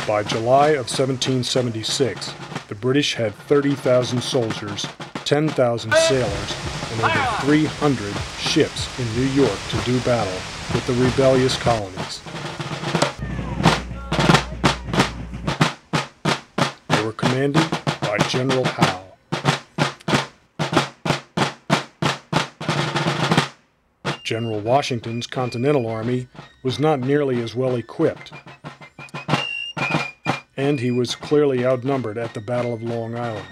By July of 1776, the British had 30,000 soldiers, 10,000 sailors, and over 300 ships in New York to do battle with the rebellious colonies. They were commanded by General Howe. General Washington's Continental Army was not nearly as well equipped, and he was clearly outnumbered at the Battle of Long Island.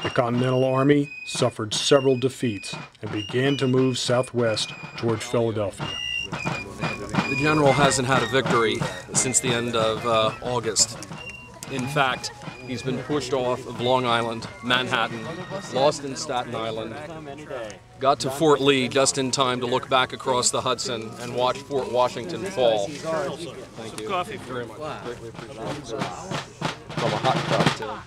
The Continental Army suffered several defeats and began to move southwest toward Philadelphia. The general hasn't had a victory since the end of August. In fact, he's been pushed off of Long Island, Manhattan, lost in Staten Island, got to Fort Lee just in time to look back across the Hudson and watch Fort Washington fall. Thank you very much. Greatly appreciate it. From a hot cocktail.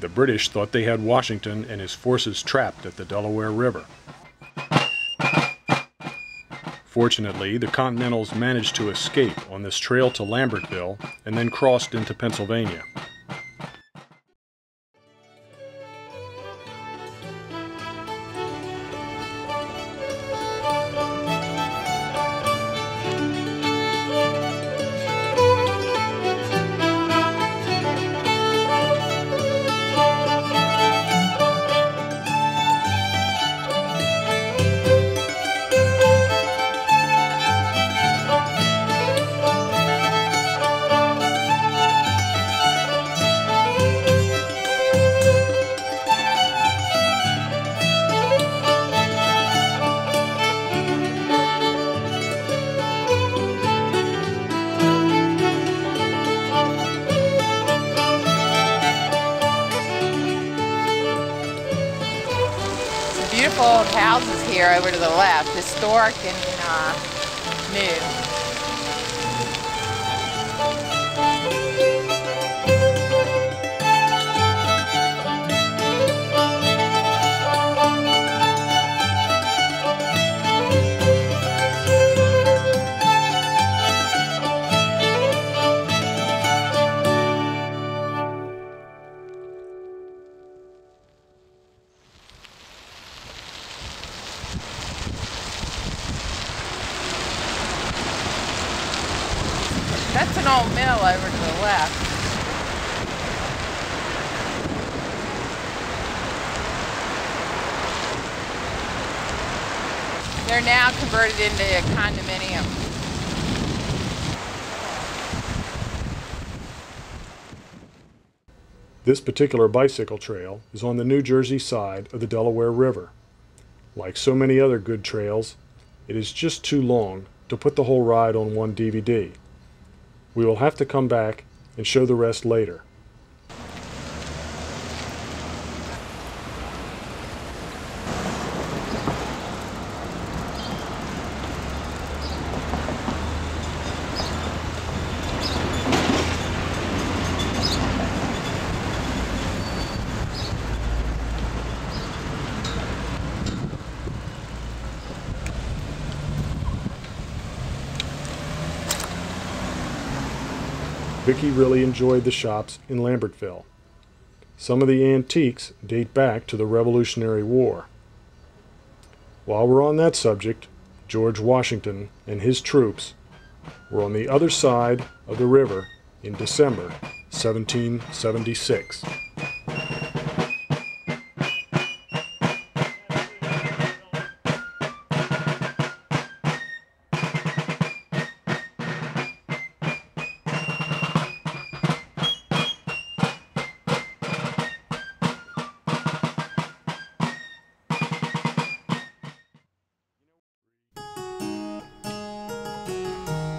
The British thought they had Washington and his forces trapped at the Delaware River. Fortunately, the Continentals managed to escape on this trail to Lambertville and then crossed into Pennsylvania. Beautiful old houses here over to the left, historic and new. That's an old mill over to the left. They're now converted into a condominium. This particular bicycle trail is on the New Jersey side of the Delaware River. Like so many other good trails, it is just too long to put the whole ride on one DVD. We will have to come back and show the rest later. Vicki really enjoyed the shops in Lambertville. Some of the antiques date back to the Revolutionary War. While we're on that subject, George Washington and his troops were on the other side of the river in December 1776.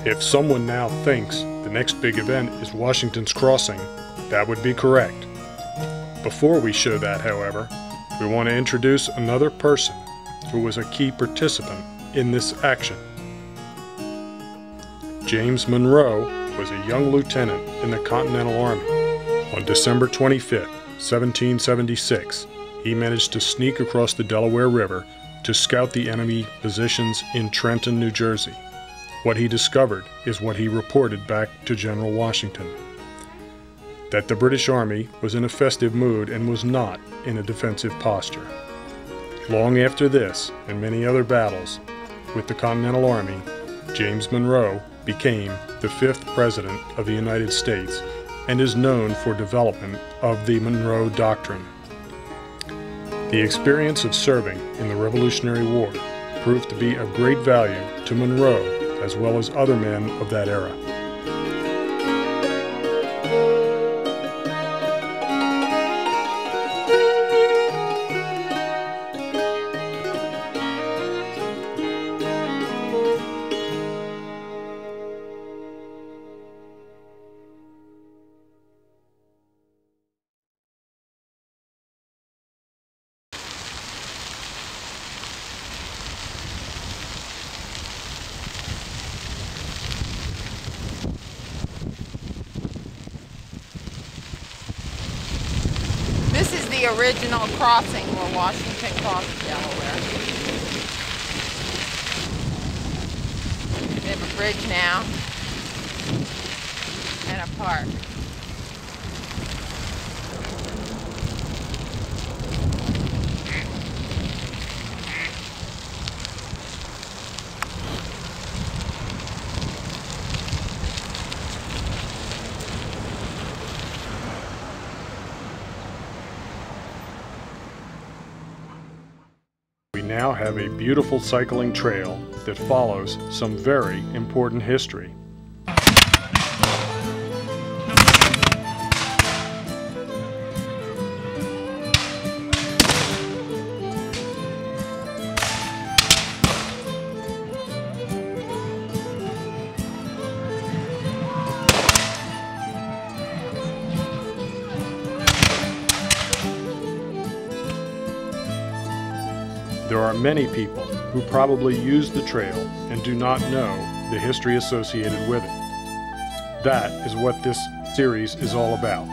If someone now thinks the next big event is Washington's Crossing, that would be correct. Before we show that, however, we want to introduce another person who was a key participant in this action. James Monroe was a young lieutenant in the Continental Army. On December 25, 1776, he managed to sneak across the Delaware River to scout the enemy positions in Trenton, New Jersey. What he discovered is what he reported back to General Washington: that the British Army was in a festive mood and was not in a defensive posture. Long after this, and many other battles with the Continental Army, James Monroe became the 5th President of the United States and is known for development of the Monroe Doctrine. The experience of serving in the Revolutionary War proved to be of great value to Monroe as well as other men of that era. This is the original crossing where Washington crossed Delaware. They have a bridge now and a park. We now have a beautiful cycling trail that follows some very important history. There are many people who probably use the trail and do not know the history associated with it. That is what this series is all about.